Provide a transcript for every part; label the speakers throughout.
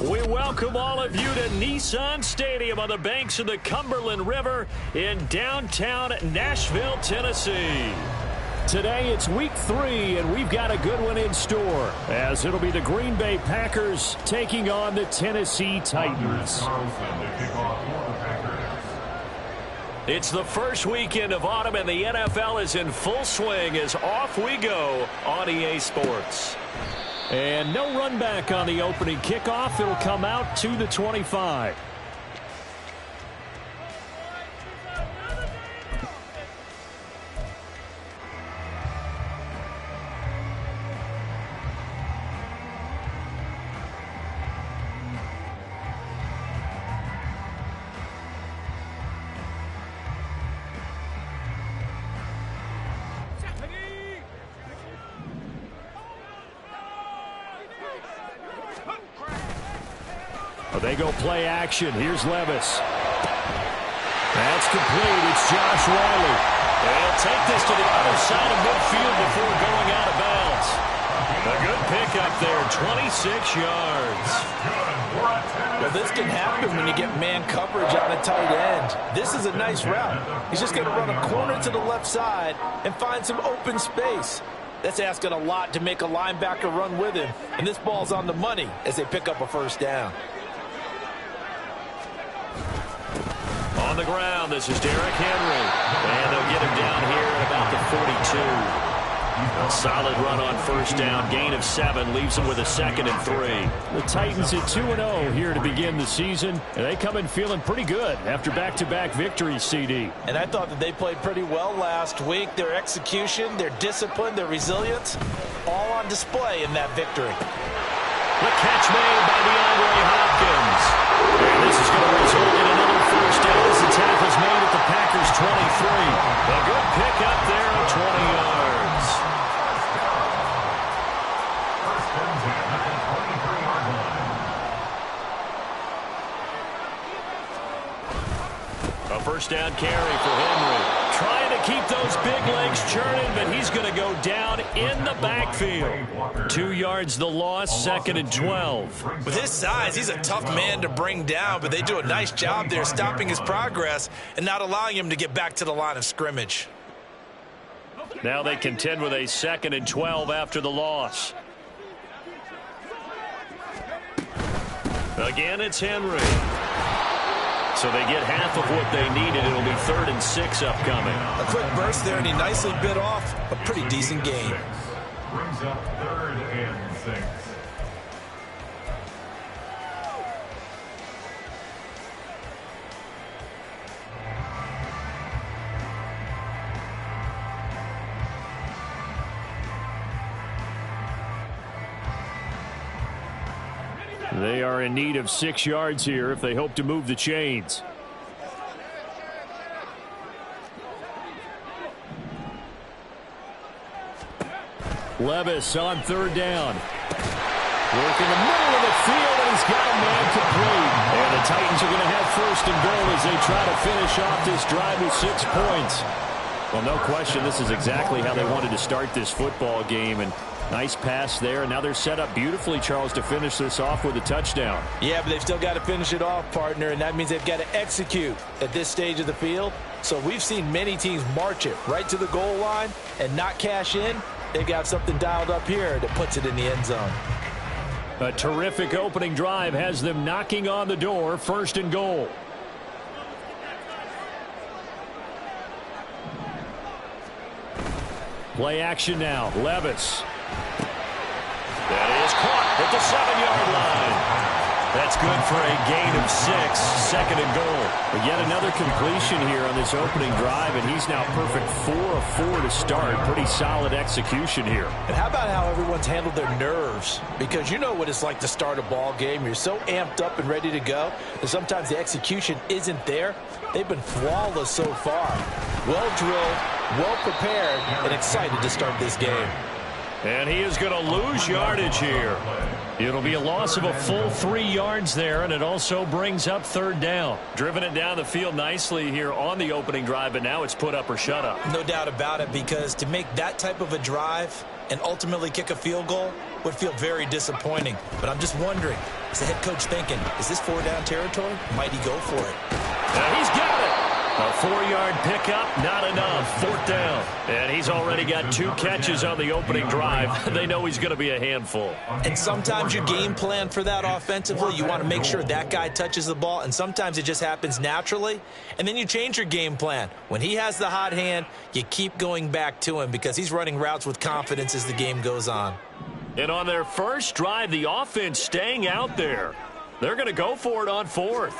Speaker 1: We welcome all of you to Nissan Stadium on the banks of the Cumberland River in downtown Nashville, Tennessee. Today it's week 3, and we've got a good one in store, as it'll be the Green Bay Packers taking on the Tennessee Titans. It's the first weekend of autumn, and the NFL is in full swing as off we go on EA Sports. And no run back on the opening kickoff. It'll come out to the 25. They go play action. Here's Levis. That's complete. It's Josh Riley. They'll take this to the other side of midfield before going out of bounds. A good pickup there, 26 yards.
Speaker 2: Well, this can happen when you get man coverage on a tight end. This is a nice route. He's just going to run a corner to the left side and find some open space. That's asking a lot to make a linebacker run with him. And this ball's on the money as they pick up a first down.
Speaker 1: On the ground, this is Derrick Henry. And they'll get him down here at about the 42. A solid run on first down. Gain of 7 leaves them with a 2nd and 3. The Titans at 2-0 here to begin the season. And they come in feeling pretty good after back-to-back victories, CD.
Speaker 2: And I thought that they played pretty well last week. Their execution, their discipline, their resilience, all on display in that victory.
Speaker 1: The catch made by DeAndre Hopkins. And this is going to result in another first down as the tackle's made at the Packers' 23. A good pickup there of 20 yards. A first down carry for Henry. Trying to keep those big legs churning, but he's going to go down in the backfield. 2 yards the loss, 2nd and 12.
Speaker 2: With his size, he's a tough man to bring down, but they do a nice job there stopping his progress and not allowing him to get back to the line of scrimmage.
Speaker 1: Now they contend with a 2nd and 12 after the loss. Again, it's Henry. So they get half of what they needed. It'll be 3rd and 6 upcoming.
Speaker 2: A quick burst there, and he nicely bit off a pretty decent gain.
Speaker 3: Brings up 3rd and 6.
Speaker 1: They are in need of 6 yards here if they hope to move the chains. Levis on 3rd down. Work in the middle of the field, and he's got a man complete. And the Titans are going to have 1st and goal as they try to finish off this drive with 6 points. Well, no question, this is exactly how they wanted to start this football game. And nice pass there, and now they're set up beautifully, Charles, to finish this off with a touchdown.
Speaker 2: Yeah, but they've still got to finish it off, partner, and that means they've got to execute at this stage of the field. So we've seen many teams march it right to the goal line and not cash in. They've got something dialed up here that puts it in the end zone.
Speaker 1: A terrific opening drive has them knocking on the door, 1st and goal. Play action now, Levis. That is caught at the 7-yard line. That's good for a gain of 6, 2nd and goal. But yet another completion here on this opening drive, and he's now perfect 4 of 4 to start. Pretty solid execution here.
Speaker 2: And how about how everyone's handled their nerves? Because you know what it's like to start a ball game. You're so amped up and ready to go that sometimes the execution isn't there. They've been flawless so far. Well drilled, well prepared, and excited to start this game.
Speaker 1: And he is going to lose yardage here. It'll be a loss of a full 3 yards there, and it also brings up 3rd down. Driven it down the field nicely here on the opening drive, but now it's put up or shut up.
Speaker 2: No doubt about it, because to make that type of a drive, and ultimately kick a field goal would feel very disappointing. But I'm just wondering, is the head coach thinking, is this 4-down territory? Might he go for it?
Speaker 1: He's got it. A 4-yard pickup, not enough. 4th down. And he's already got 2 catches on the opening drive. They know he's going to be a handful.
Speaker 2: And sometimes you game plan for that offensively. You want to make sure that guy touches the ball, and sometimes it just happens naturally. And then you change your game plan. When he has the hot hand, you keep going back to him because he's running routes with confidence as the game goes on.
Speaker 1: And on their first drive, the offense staying out there. They're going to go for it on 4th.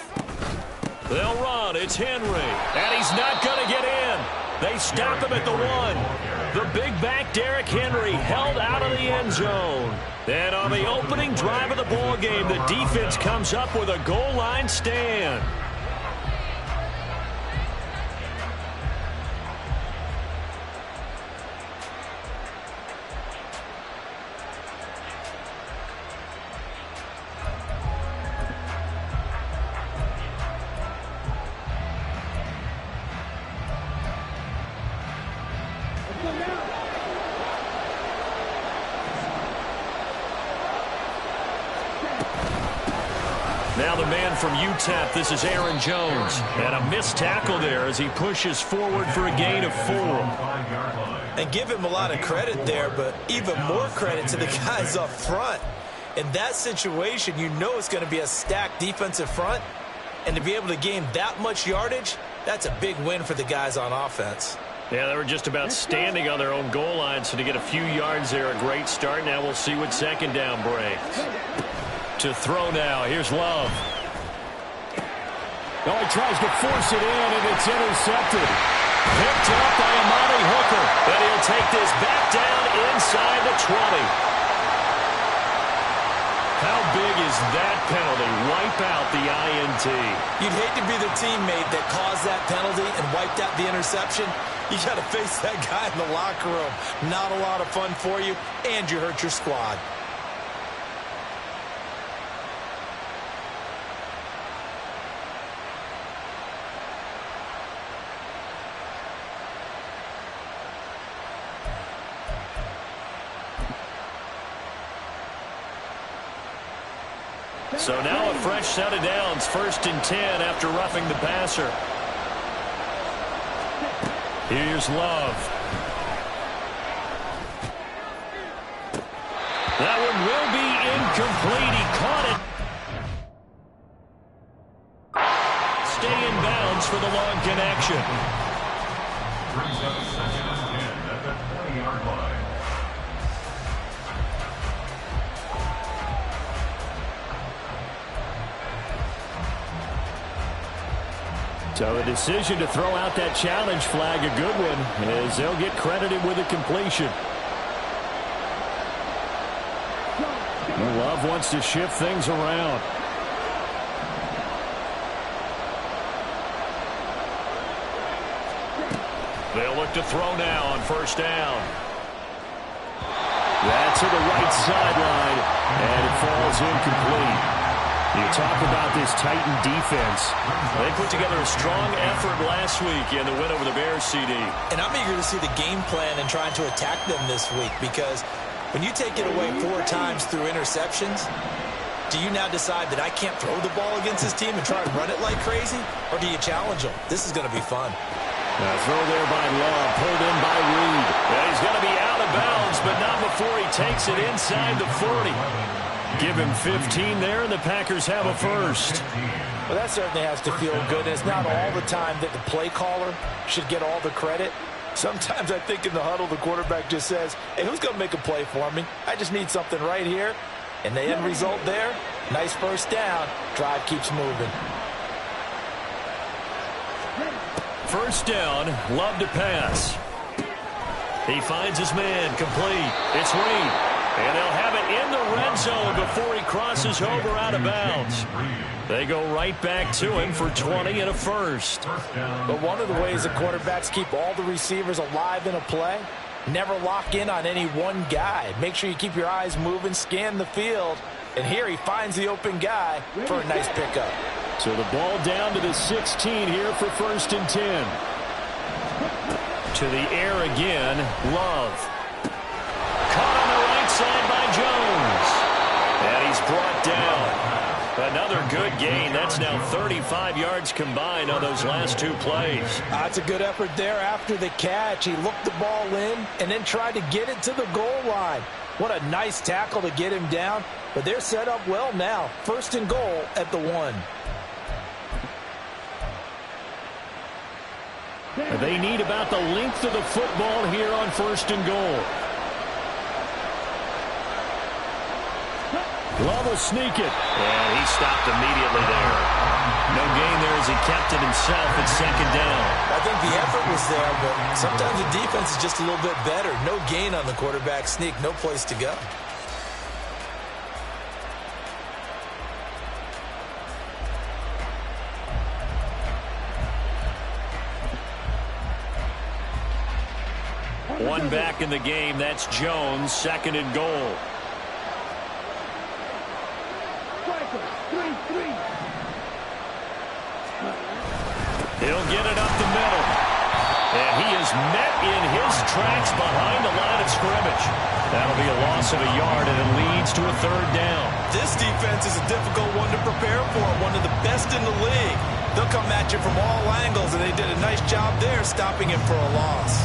Speaker 1: They'll run. It's Henry. And he's not going to get in. They stop him at the 1. The big back, Derrick Henry, held out of the end zone. And on the opening drive of the ball game, the defense comes up with a goal line stand. Now the man from UTEP, this is Aaron Jones. And a missed tackle there as he pushes forward for a gain of 4.
Speaker 2: And give him a lot of credit there, but even more credit to the guys up front. In that situation, you know it's going to be a stacked defensive front. And to be able to gain that much yardage, that's a big win for the guys on offense.
Speaker 1: Yeah, they were just about standing on their own goal line, so to get a few yards there, a great start. Now we'll see what 2nd down brings. To throw now. Here's Love. Oh, he tries to force it in, and it's intercepted. Picked up by Amani Hooker. And he'll take this back down inside the 20. How big is that penalty? Wipe out the INT.
Speaker 2: You'd hate to be the teammate that caused that penalty and wiped out the interception. You got to face that guy in the locker room. Not a lot of fun for you, and you hurt your squad.
Speaker 1: So now a fresh set of downs, 1st and 10 after roughing the passer. Here's Love. That one will be incomplete. He caught it. Stay in bounds for the long connection.
Speaker 3: Brings up 2nd and 10 at the 20-yard line.
Speaker 1: So a decision to throw out that challenge flag, a good one, as they'll get credited with a completion. Love wants to shift things around. They'll look to throw now on 1st down. That's to the right sideline, and it falls incomplete. You talk about this Titan defense. They put together a strong effort last week in the win over the Bears, CD.
Speaker 2: And I'm eager to see the game plan and trying to attack them this week, because when you take it away 4 times through interceptions, do you now decide that I can't throw the ball against this team and try to run it like crazy? Or do you challenge them? This is going to be fun.
Speaker 1: Throw there by Love, pulled in by Reed. Yeah, he's going to be out of bounds, but not before he takes it inside the 40. Give him 15 there, and the Packers have a first.
Speaker 2: Well, that certainly has to feel good. And it's not all the time that the play caller should get all the credit. Sometimes I think in the huddle, the quarterback just says, hey, who's going to make a play for me? I just need something right here. And the end result there, nice 1st down. Drive keeps moving.
Speaker 1: 1st down, Love to pass. He finds his man, complete. It's Reed. And they'll have it in the red zone before he crosses over out of bounds. They go right back to him for 20 and a first.
Speaker 2: But one of the ways the quarterbacks keep all the receivers alive in a play, never lock in on any one guy. Make sure you keep your eyes moving, scan the field. And here he finds the open guy for a nice pickup.
Speaker 1: So the ball down to the 16 here for 1st and 10. To the air again, Love. Jones. And he's brought down. Another good gain. That's now 35 yards combined on those last two plays.
Speaker 2: That's a good effort there after the catch. He looked the ball in and then tried to get it to the goal line. What a nice tackle to get him down. But they're set up well now. 1st and goal at the 1.
Speaker 1: They need about the length of the football here on 1st and goal. Love will sneak it. And he stopped immediately there. No gain there as he kept it himself at 2nd down.
Speaker 2: I think the effort was there, but sometimes the defense is just a little bit better. No gain on the quarterback sneak. No place to go.
Speaker 1: One back in the game. That's Jones. 2nd and goal. He'll get it up the middle. And he is met in his tracks behind the line of scrimmage. That'll be a loss of a yard, and it leads to a 3rd down.
Speaker 2: This defense is a difficult one to prepare for. One of the best in the league. They'll come at you from all angles, and they did a nice job there stopping him for a loss.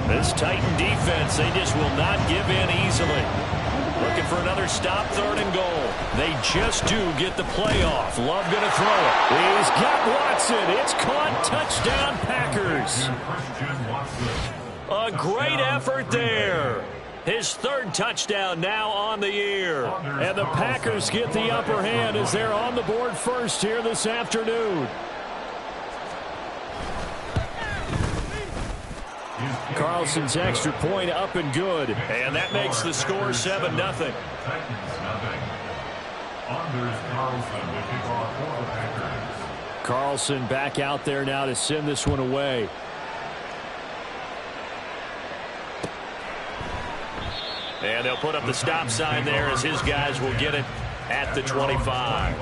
Speaker 1: This Titan defense, they just will not give in easily. Looking for another stop, 3rd and goal. They just do get the playoff. Love going to throw it. He's got Watson. It's caught. Touchdown, Packers. A great effort there. His 3rd touchdown now on the year. And the Packers get the upper hand as they're on the board first here this afternoon. Carlson's extra point up and good. And that makes the score 7-0. Carlson back out there now to send this one away. And they'll put up the stop sign there as his guys will get it at the 25.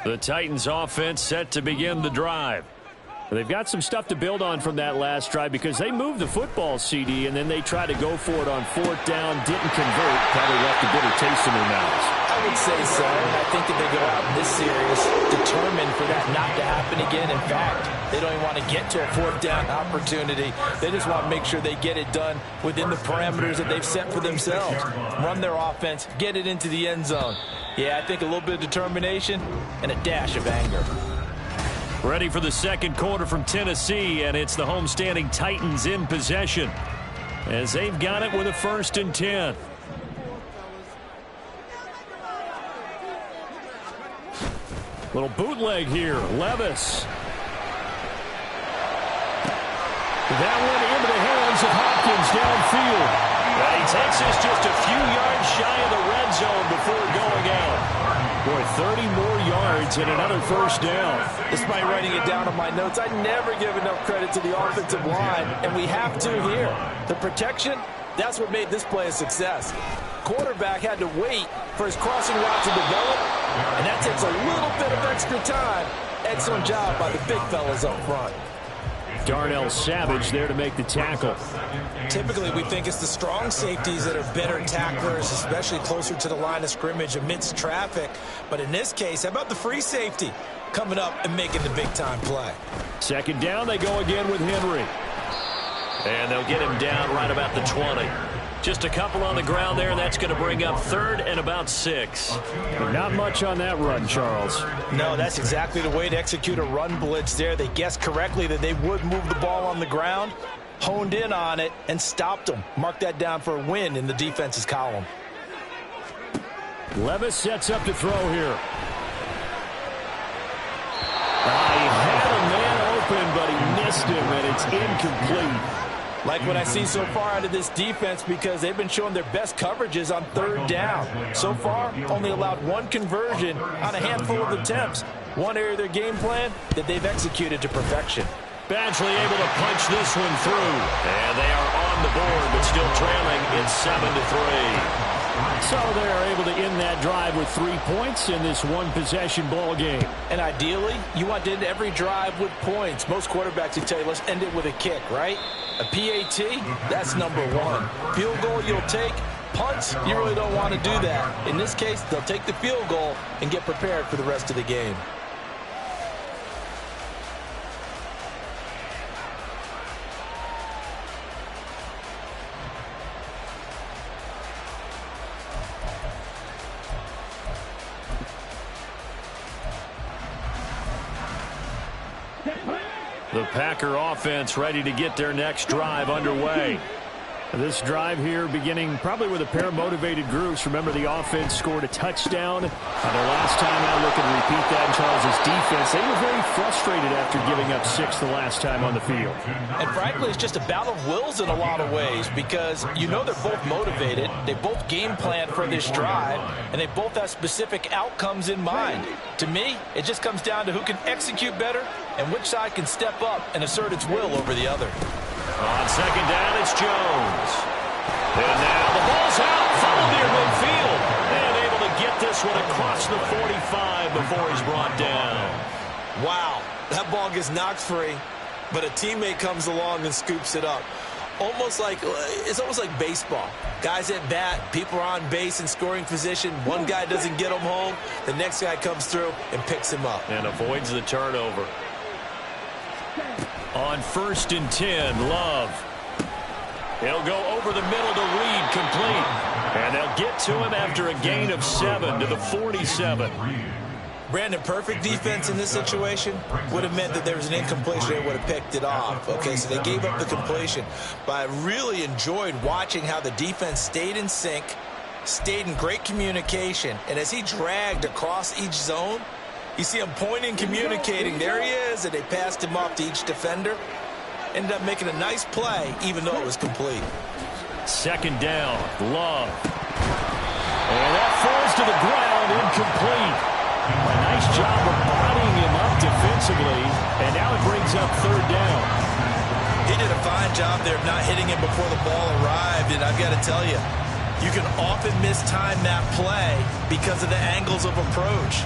Speaker 1: The Titans offense set to begin the drive. They've got some stuff to build on from that last drive because they moved the football, CD, and then they tried to go for it on 4th down, didn't convert, probably left a bitter taste in their mouths.
Speaker 2: I would say so. I think that they go out in this series determined for that not to happen again. In fact, they don't even want to get to a 4th down opportunity. They just want to make sure they get it done within the parameters that they've set for themselves. Run their offense, get it into the end zone. Yeah, I think a little bit of determination and a dash of anger.
Speaker 1: Ready for the 2nd quarter from Tennessee, and it's the homestanding Titans in possession as they've got it with a 1st and 10. Little bootleg here. Levis. That one into the hands of Hopkins downfield. He takes us just a few yards shy of the red zone before going out. Boy, 30 more yards and another 1st down.
Speaker 2: Despite writing it down on my notes, I never give enough credit to the offensive line, and we have to here. The protection, that's what made this play a success. Quarterback had to wait for his crossing route to develop, and that takes a little bit of extra time. Excellent job by the big fellas up front.
Speaker 1: Darnell Savage there to make the tackle.
Speaker 2: Typically, we think it's the strong safeties that are better tacklers, especially closer to the line of scrimmage amidst traffic. But in this case, how about the free safety coming up and making the big-time play?
Speaker 1: 2nd down, they go again with Henry. And they'll get him down right about the 20. Just a couple on the ground there, and that's going to bring up 3rd and about 6. Not much on that run, Charles.
Speaker 2: No, that's exactly the way to execute a run blitz there. They guessed correctly that they would move the ball on the ground, honed in on it, and stopped them. Mark that down for a win in the defense's column.
Speaker 1: Levis sets up to throw here. He missed him, and it's incomplete.
Speaker 2: Like what I see so far out of this defense, because they've been showing their best coverages on third down. So far, only allowed one conversion on a handful of attempts. One area of their game plan that they've executed to perfection.
Speaker 1: Badgley able to punch this one through. And they are on the board, but still trailing. It's 7-3. So they're able to end that drive with 3 points in this one-possession ball game.
Speaker 2: And ideally, you want to end every drive with points. Most quarterbacks would tell you, let's end it with a kick, right? A PAT, that's number one. Field goal you'll take. Punts, you really don't want to do that. In this case, they'll take the field goal and get prepared for the rest of the game.
Speaker 1: The Packer offense ready to get their next drive underway. This drive here beginning probably with a pair of motivated groups. Remember, the offense scored a touchdown. Their last time out, looking to repeat that in Charles' defense. They were very frustrated after giving up 6 the last time on the field.
Speaker 2: And frankly, it's just a battle of wills in a lot of ways, because you know they're both motivated. They both game plan for this drive, and they both have specific outcomes in mind. To me, it just comes down to who can execute better and which side can step up and assert its will over the other.
Speaker 1: On second down, it's Jones. And now the ball's out, fouled near midfield. And able to get this one across the 45 before he's brought down.
Speaker 2: Wow, that ball gets knocked free, but a teammate comes along and scoops it up. It's almost like baseball. Guys at bat, people are on base in scoring position. One guy doesn't get him home. The next guy comes through and picks him up.
Speaker 1: And avoids the turnover. On 1st and 10, Love. He'll go over the middle to Reed, complete. And they'll get to him after a gain of 7 to the 47.
Speaker 2: Brandon, perfect defense in this situation would have meant that there was an incompletion. They would have picked it off. Okay, so they gave up the completion. But I really enjoyed watching how the defense stayed in sync, stayed in great communication. And as he dragged across each zone, you see him pointing, communicating. There he is, and they passed him off to each defender. Ended up making a nice play, even though it was complete.
Speaker 1: Second down, Love. And that falls to the ground, incomplete. A nice job of bodying him up defensively, and now it brings up 3rd down.
Speaker 2: He did a fine job there of not hitting him before the ball arrived, and I've got to tell you, you can often mistime that play because of the angles of approach.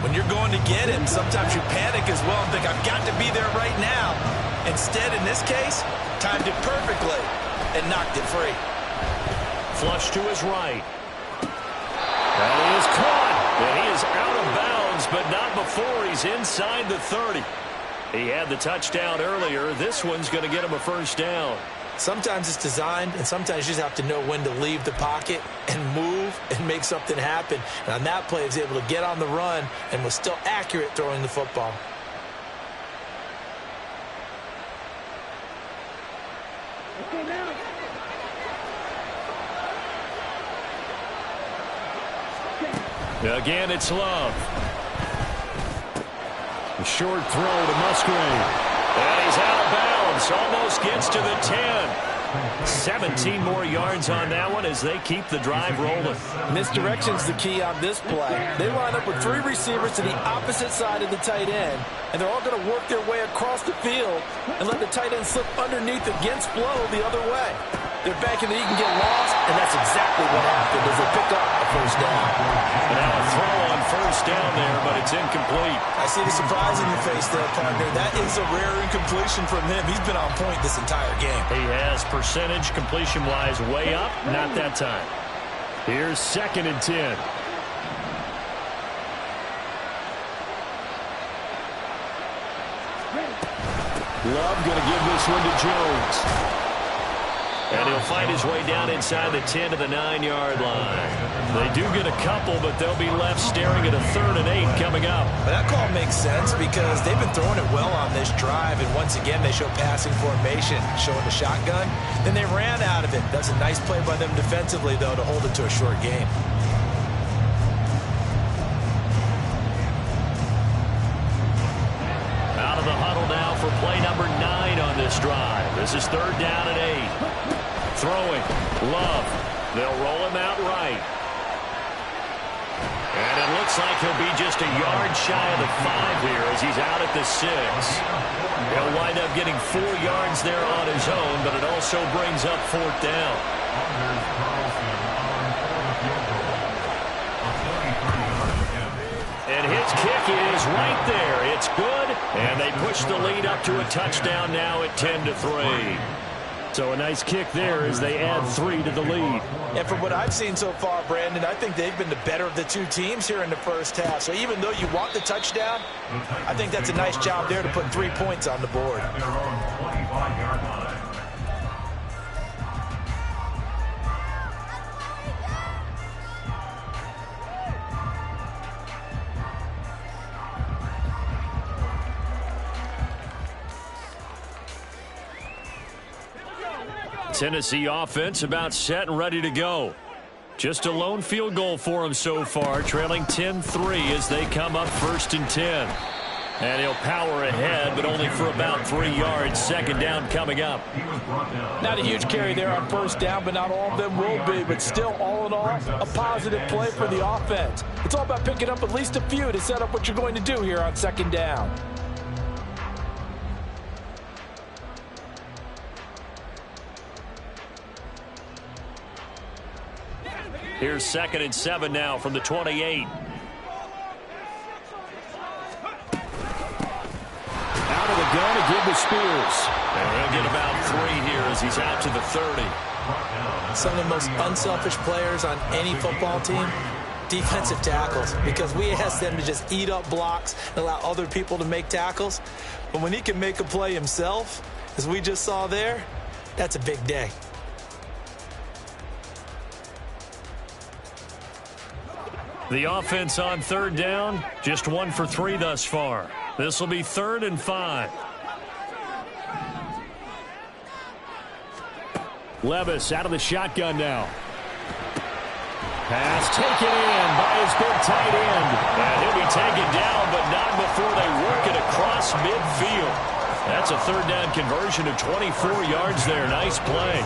Speaker 2: When you're going to get him, sometimes you panic as well and think, I've got to be there right now. Instead, in this case, timed it perfectly and knocked it free.
Speaker 1: Flush to his right. And he is caught. And he is out of bounds, but not before he's inside the 30. He had the touchdown earlier. This one's going to get him a 1st down.
Speaker 2: Sometimes it's designed, and sometimes you just have to know when to leave the pocket and move and make something happen. And on that play, he was able to get on the run and was still accurate throwing the football.
Speaker 1: Again, it's Love. A short throw to Musgrave. And he's out of bounds. Almost gets to the 10. 17 more yards on that one as they keep the drive rolling.
Speaker 2: Misdirection's the key on this play. They line up with 3 receivers to the opposite side of the tight end, and they're all going to work their way across the field and let the tight end slip underneath against flow the other way. They're banking that he can get lost, and that's exactly what happened as they pick up a 1st down.
Speaker 1: And now a throw on 1st down there, but it's incomplete.
Speaker 2: I see the surprise in your face there, partner. That is a rare incompletion from him. He's been on point this entire game.
Speaker 1: He has percentage completion-wise way up, not that time. Here's 2nd and 10. Love going to give this one to Jones. And he'll find his way down inside the 10 to the 9-yard line. They do get a couple, but they'll be left staring at a 3rd and 8 coming up.
Speaker 2: But that call makes sense because they've been throwing it well on this drive, and once again they show passing formation, showing the shotgun. Then they ran out of it. That's a nice play by them defensively, though, to hold it to a short game.
Speaker 1: Out of the huddle now for play number 9 on this drive. This is 3rd down and 8. Throwing. Love. They'll roll him out right. And it looks like he'll be just a yard shy of the 5 here as he's out at the 6. He'll wind up getting 4 yards there on his own, but it also brings up 4th down. And his kick is right there. It's good, and they push the lead up to a touchdown now at 10-3. So a nice kick there as they add 3 to the lead.
Speaker 2: And from what I've seen so far, Brandon, I think they've been the better of the 2 teams here in the first half. So even though you want the touchdown, I think that's a nice job there to put 3 points on the board.
Speaker 1: Tennessee offense about set and ready to go. Just a lone field goal for them so far, trailing 10-3 as they come up 1st and 10. And he'll power ahead, but only for about 3 yards. 2nd down coming up.
Speaker 2: Not a huge carry there on 1st down, but not all of them will be. But still, all in all, a positive play for the offense. It's all about picking up at least a few to set up what you're going to do here on 2nd down.
Speaker 1: Here's 2nd and 7 now from the 28. Out of the gun to give to Spears. And he'll get about 3 here as he's out to the 30.
Speaker 2: Some of the most unselfish players on any football team, defensive tackles, because we ask them to just eat up blocks and allow other people to make tackles. But when he can make a play himself, as we just saw there, that's a big day.
Speaker 1: The offense on 3rd down, just 1 for 3 thus far. This will be 3rd and 5. Levis out of the shotgun now. Pass taken in by his big tight end. And he'll be taken down, but not before they work it across midfield. That's a 3rd down conversion of 24 yards there. Nice play.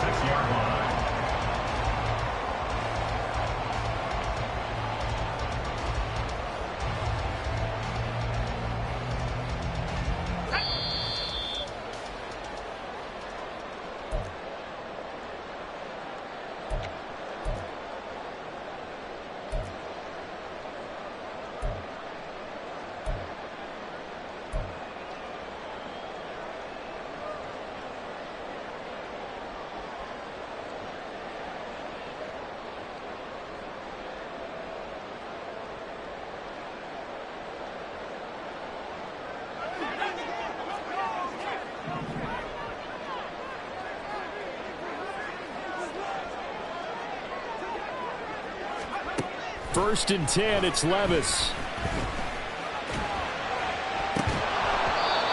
Speaker 1: First and 10, it's Levis.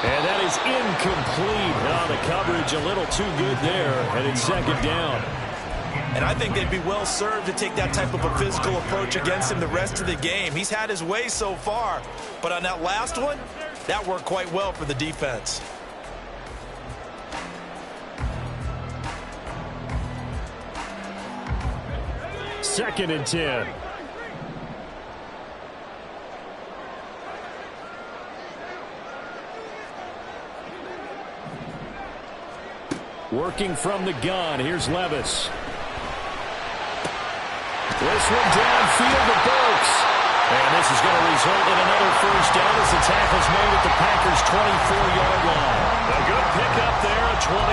Speaker 1: And that is incomplete. Oh, the coverage a little too good there, and it's 2nd down.
Speaker 2: And I think they'd be well served to take that type of a physical approach against him the rest of the game. He's had his way so far, but on that last one, that worked quite well for the defense.
Speaker 1: Second and 10. Working from the gun, here's Levis. This one downfield to Burks. And this is going to result in another 1st down as the tackle's made at the Packers' 24-yard line. A good pickup there at 22.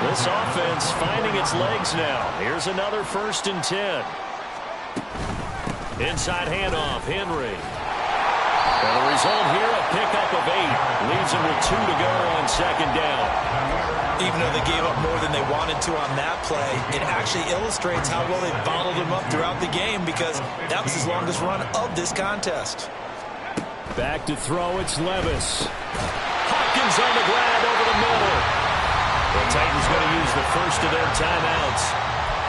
Speaker 1: This offense finding its legs now. Here's another 1st and 10. Inside handoff, Henry. And the result here, a pickup of 8. Leaves him with 2 to go on 2nd down.
Speaker 2: Even though they gave up more than they wanted to on that play, it actually illustrates how well they bottled him up throughout the game because that was his longest run of this contest.
Speaker 1: Back to throw, it's Levis. Hopkins on the grab over the middle. The Titans going to use the first of their timeouts.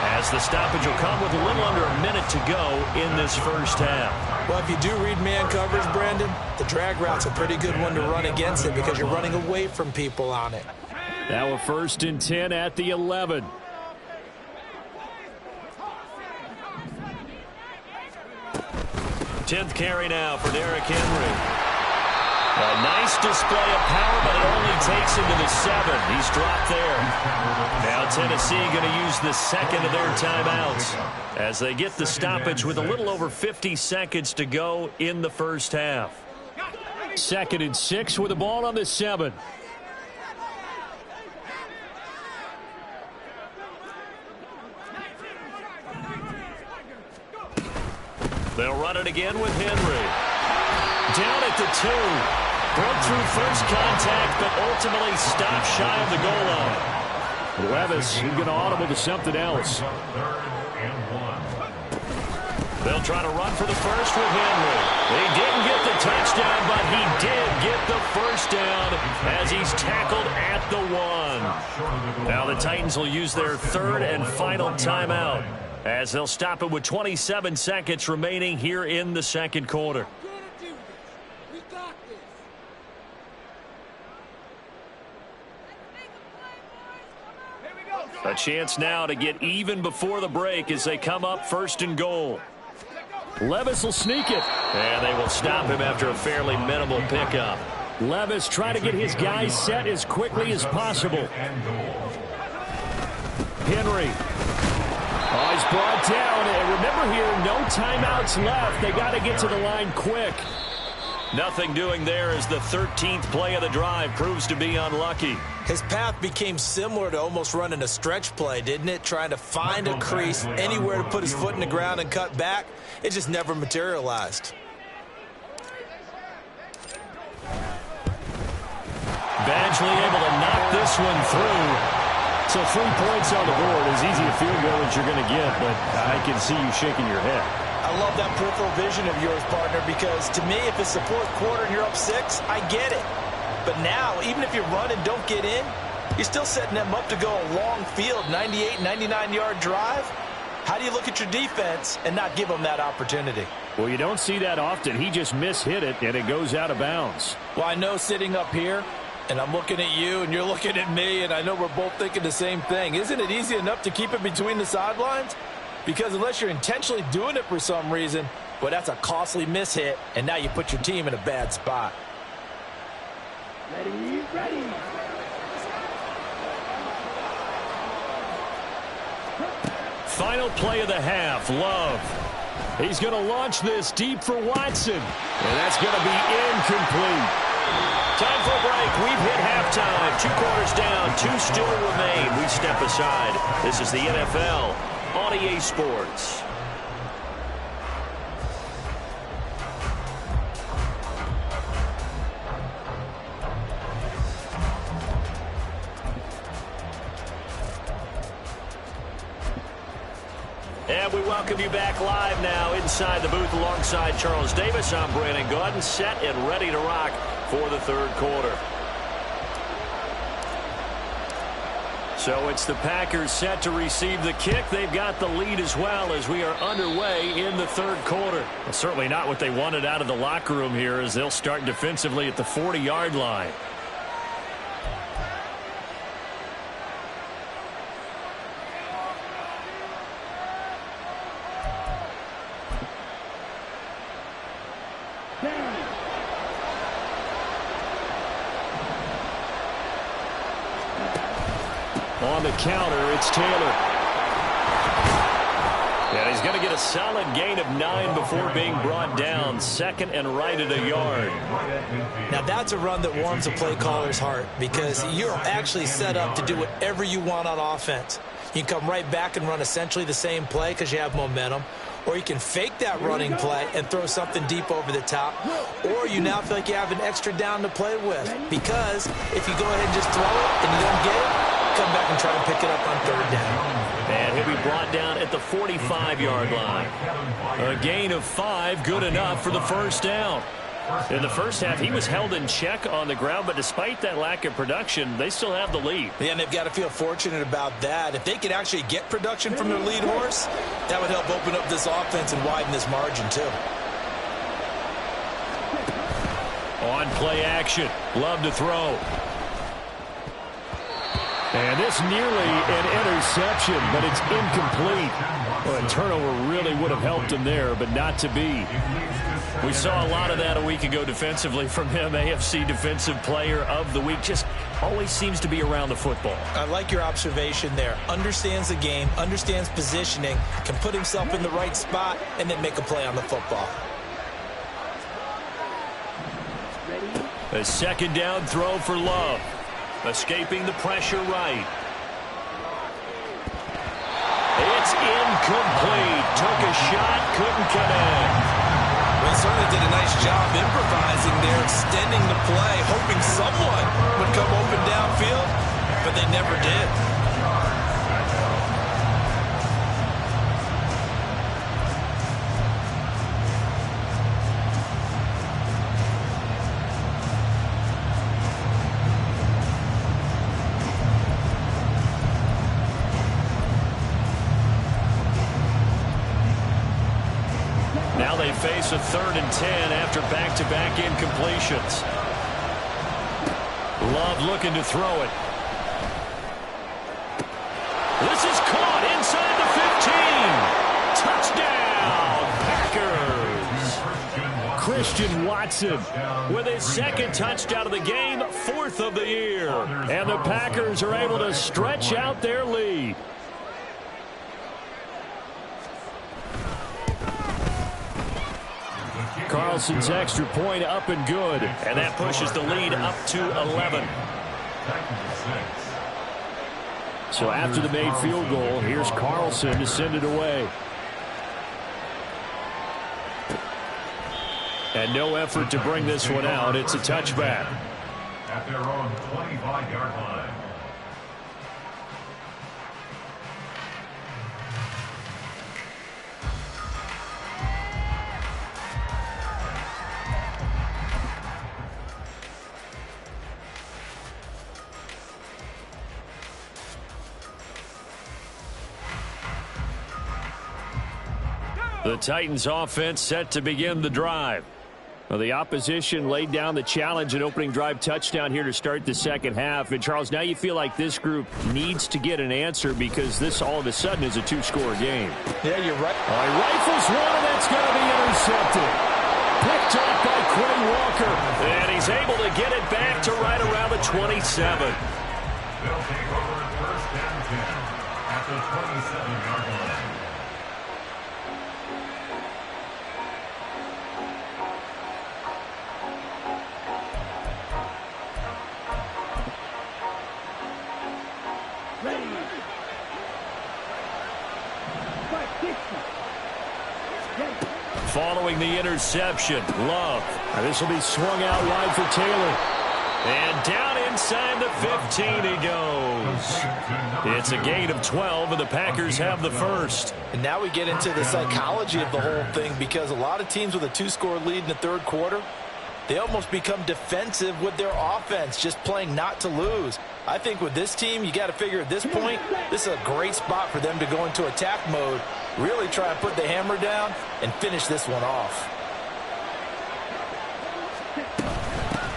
Speaker 1: as the stoppage will come with a little under a minute to go in this first half.
Speaker 2: Well, if you do read man coverage, Brandon, the drag route's a pretty good one to run against it because you're running away from people on it.
Speaker 1: Now a 1st and 10 at the 11. Tenth carry now for Derrick Henry. A nice display of power, but it only takes him to the 7. He's dropped there. Now Tennessee going to use the second of their timeouts as they get the stoppage with a little over 50 seconds to go in the first half. 2nd and 6 with the ball on the 7. They'll run it again with Henry. Down at the 2. Broke through first contact, but ultimately stopped shy of the goal line. Levis is going to audible to something else. They'll try to run for the first with Henry. He didn't get the touchdown, but he did get the first down as he's tackled at the 1. Now the Titans will use their 3rd and final timeout as they'll stop it with 27 seconds remaining here in the second quarter. A chance now to get even before the break as they come up 1st and goal. Levis will sneak it. And they will stop him after a fairly minimal pickup. Levis trying to get his guys set as quickly as possible. Henry. Oh, he's brought down. And remember here, no timeouts left. They got to get to the line quick. Nothing doing there as the 13th play of the drive proves to be unlucky.
Speaker 2: His path became similar to almost running a stretch play, didn't it? Trying to find a crease, anywhere to put his foot in the ground and cut back. It just never materialized.
Speaker 1: Badgley able to knock this one through. So 3 points on the board. As easy a field goal as you're going to get, but I can see you shaking your head.
Speaker 2: I love that peripheral vision of yours, partner, because to me, if it's the 4th quarter and you're up 6, I get it. But now, even if you run and don't get in, you're still setting them up to go a long field, 98, 99-yard drive. How do you look at your defense and not give them that opportunity?
Speaker 1: Well, you don't see that often. He just mishit it, and it goes out of bounds.
Speaker 2: Well, I know sitting up here, and I'm looking at you, and you're looking at me, and I know we're both thinking the same thing. Isn't it easy enough to keep it between the sidelines? Because unless you're intentionally doing it for some reason, well, that's a costly mishit, and now you put your team in a bad spot.
Speaker 4: Ready.
Speaker 1: Final play of the half, Love. He's going to launch this deep for Watson. And that's going to be incomplete. Time for a break. We've hit halftime. 2 quarters down, 2 still remain. We step aside. This is the NFL on EA Sports. And we welcome you back live now inside the booth alongside Charles Davis. I'm Brandon Gaudin, set and ready to rock for the 3rd quarter. So it's the Packers set to receive the kick. They've got the lead as well as we are underway in the 3rd quarter. Well, certainly not what they wanted out of the locker room here as they'll start defensively at the 40-yard line. On the counter, it's Taylor. And he's going to get a solid gain of 9 before being brought down. 2nd and right at a yard.
Speaker 2: Now, that's a run that warms a play caller's heart because you're actually set up to do whatever you want on offense. You can come right back and run essentially the same play because you have momentum. Or you can fake that running play and throw something deep over the top. Or you now feel like you have an extra down to play with. Because if you go ahead and just throw it and you don't get it, come back and try to pick it up on 3rd down.
Speaker 1: And he'll be brought down at the 45-yard line. A gain of 5, good enough for the first down. In the first half, he was held in check on the ground, but despite that lack of production, they still have the lead.
Speaker 2: Yeah, and they've got to feel fortunate about that. If they could actually get production from their lead horse, that would help open up this offense and widen this margin, too.
Speaker 1: On play action. Love to throw. And this nearly an interception, but it's incomplete. Well, a turnover really would have helped him there, but not to be. We saw a lot of that a week ago defensively from him. AFC Defensive Player of the Week. Just always seems to be around the football.
Speaker 2: I like your observation there. Understands the game, understands positioning, can put himself in the right spot, and then make a play on the football.
Speaker 1: A second down throw for Love. Escaping the pressure right. It's incomplete. Took a shot, couldn't connect.
Speaker 2: Well, he certainly did a nice job improvising there, extending the play, hoping someone would come open downfield, but they never did.
Speaker 1: Now they face a 3rd and 10 after back-to-back incompletions. Love looking to throw it. This is caught inside the 15. Touchdown, Packers. Christian Watson with his 2nd touchdown of the game, 4th of the year. And the Packers are able to stretch out their lead. Carlson's extra point up and good. And that pushes the lead up to 11. So after the made field goal, here's Carlson to send it away. And no effort to bring this one out. It's a touchback.
Speaker 3: At their own 25-yard line.
Speaker 1: The Titans offense set to begin the drive. Well, the opposition laid down the challenge and opening drive touchdown here to start the second half. And, Charles, now you feel like this group needs to get an answer because this all of a sudden is a 2-score game.
Speaker 2: Yeah, you're right.
Speaker 1: He rifles one, and that's going to be intercepted. Picked off by Quay Walker. And he's able to get it back to right around the 27.
Speaker 3: They'll take over at 1st and 10 at the 27-yard line.
Speaker 1: Following the interception, Love. This will be swung out wide for Taylor. And down inside the 15 he goes. It's a gain of 12, and the Packers have the first.
Speaker 2: And now we get into the psychology of the whole thing because a lot of teams with a 2-score lead in the 3rd quarter, they almost become defensive with their offense, just playing not to lose. I think with this team, you got to figure at this point, this is a great spot for them to go into attack mode, really try and put the hammer down and finish this one off.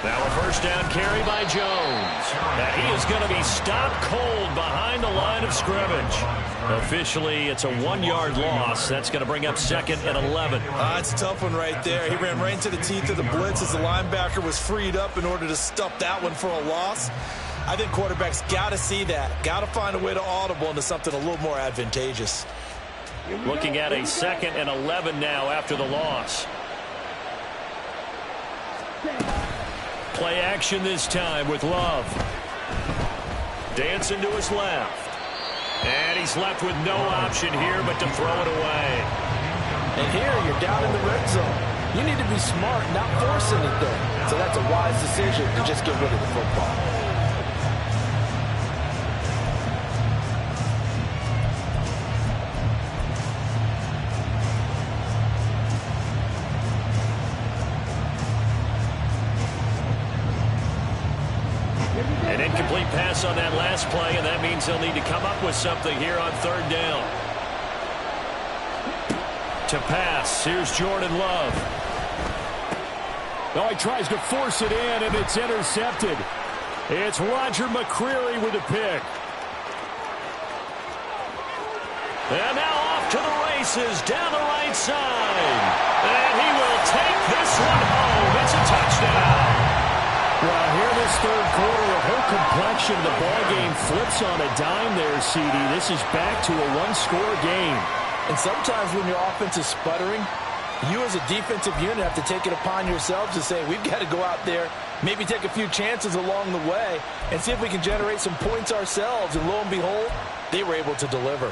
Speaker 1: Now a first down carry by Jones. And he is going to be stopped cold behind the line of scrimmage. Officially, it's a 1-yard loss. That's going to bring up 2nd and 11.
Speaker 2: It's a tough one right there. He ran right into the teeth of the blitz as the linebacker was freed up in order to stuff that one for a loss. I think quarterbacks got to see that. Got to find a way to audible into something a little more advantageous.
Speaker 1: Looking at a 2nd and 11 now after the loss. Play action this time with Love. Dancing to his left. And he's left with no option here but to throw it away.
Speaker 2: And here you're down in the red zone. You need to be smart, not force anything. So that's a wise decision to just get rid of the football.
Speaker 1: An incomplete pass on that last play, and that means he'll need to come up with something here on third down. To pass, here's Jordan Love. Oh, he tries to force it in, and it's intercepted. It's Roger McCreary with the pick. And now off to the races down the right side. And he will take this one home. It's a touchdown. Well, here this third quarter, the whole complexion of the ball game flips on a dime there, CD. This is back to a one-score game.
Speaker 2: And sometimes when your offense is sputtering, you as a defensive unit have to take it upon yourselves to say, we've got to go out there, maybe take a few chances along the way, and see if we can generate some points ourselves. And lo and behold, they were able to deliver.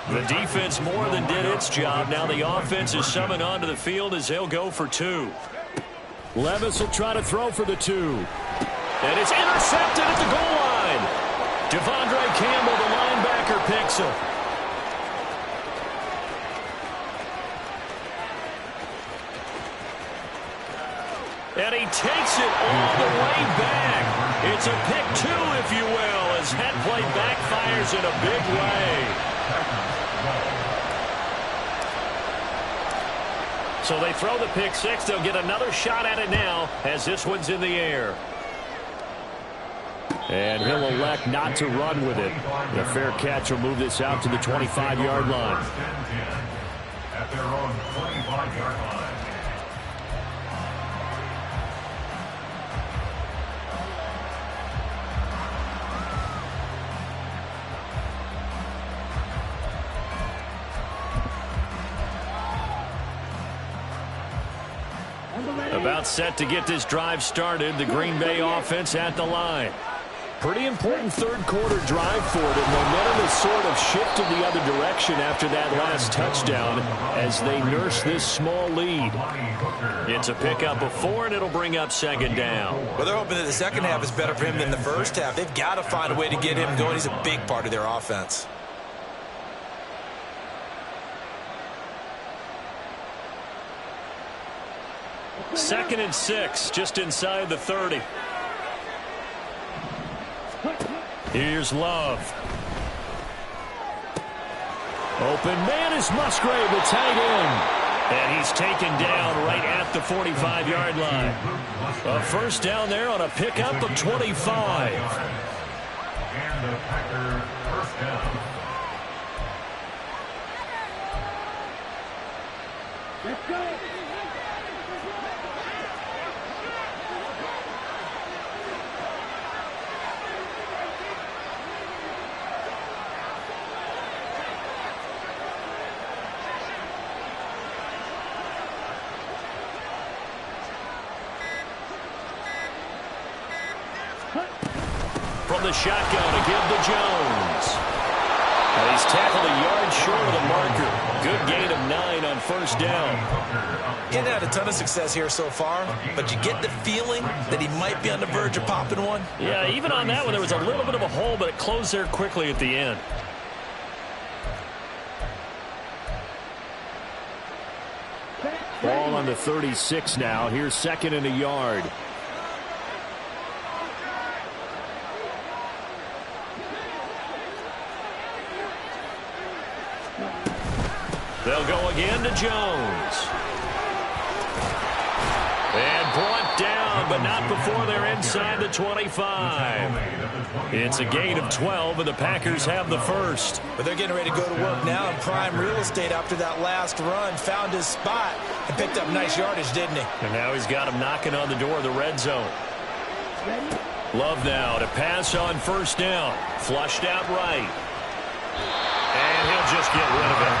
Speaker 1: The defense more than did its job. Now the offense is summoned onto the field as they'll go for two. Levis will try to throw for the two. And it's intercepted at the goal line. Devondre Campbell, the linebacker, picks him. And he takes it all the way back. It's a pick two, if you will, as that play backfires in a big way. So they throw the pick six. They'll get another shot at it now as this one's in the air. And he'll elect not to run with it. The fair catch will move this out to the 25-yard line.
Speaker 3: At their own 25-yard line.
Speaker 1: About set to get this drive started. The Green Bay offense at the line. Pretty important third quarter drive for them. Momentum has sort of shifted the other direction after that last touchdown as they nurse this small lead. It's a pickup of 4, and it'll bring up second down.
Speaker 2: Well, they're hoping that the second half is better for him than the first half. They've got to find a way to get him going. He's a big part of their offense.
Speaker 1: Second and 6, just inside the 30. Here's Love. Open man is Musgrave, the tight end. And he's taken down right at the 45-yard line. A first down there on a pickup of 25.
Speaker 3: And the Packer first down.
Speaker 4: Let's go.
Speaker 1: From the shotgun to give to Jones. And he's tackled a yard short of the marker. Good gain of 9 on first down.
Speaker 2: He hasn't had a ton of success here so far, but you get the feeling that he might be on the verge of popping one.
Speaker 1: Yeah, even on that one, there was a little bit of a hole, but it closed there quickly at the end. Ball on the 36 now. Here's second and a yard. They'll go again to Jones. And brought down, but not before they're inside the 25. It's a gain of 12, and the Packers have the first.
Speaker 2: But they're getting ready to go to work now in prime real estate after that last run. Found his spot and picked up nice yardage, didn't he?
Speaker 1: And now he's got him knocking on the door of the red zone. Love now to pass on first down. Flushed out right. And he'll just get rid of it.